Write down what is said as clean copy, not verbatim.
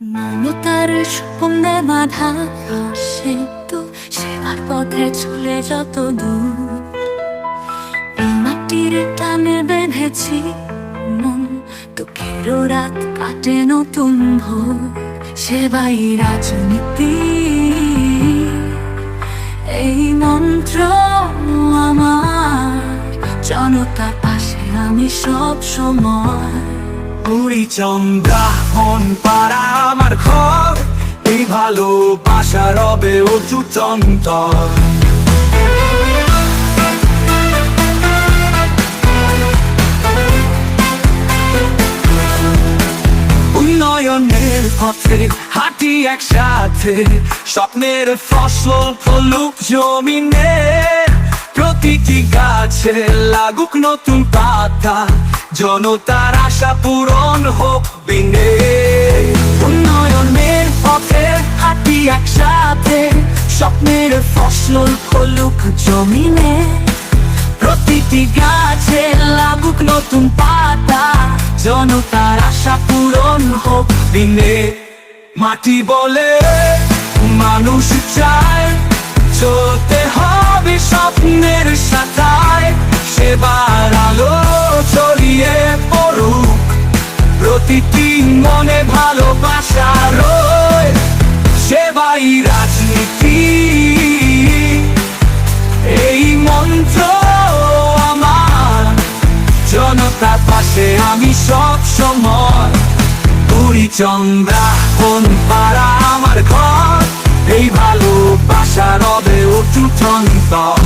মমতার স্বপ্নে বাঁধা সেতু সেবার পথে চলে যত দূর এই মাটির টানে বেঁধেছি মন দুঃখেরও রাত কাটে নতুন ভোর সেবাই রাজনীতি এই মন্ত্র আমার জনতার পাশে আমি সব সময় চন্দ্রাহন পাড়া আমার ঘর এই ভালোবাসা রবে অচুতন্তর উন্নয়নের পথে হাঁটি একসাথে স্বপ্নের ফসল ফলুক জমিনে প্রতিটি গাছে লাগুক নতুন পাতা জনতার আশা পূরণ হোক বিনে উন্নয়নের পথে হাঁটি একসাথে স্বপ্নের ফসল ফলুক জমিনে প্রতিটি গাছে লাগুক নতুন পাতা জনতার আশা পূরণ হোক দিনে মাটি বলে মানুষ চায় চলতে হবে স্বপ্নের সাথায় সেবার আলো ছড়িয়ে পড়ুক প্রতিটি মনে ভালোবাসা রয় সেবাই রাজনীতি এই মন্ত্র আমার জনতার পাশে আমি সব সময় চন্দ্রাহন পাড়া আমার ঘর এই ভালোবাসা রবে অটুট অন্তর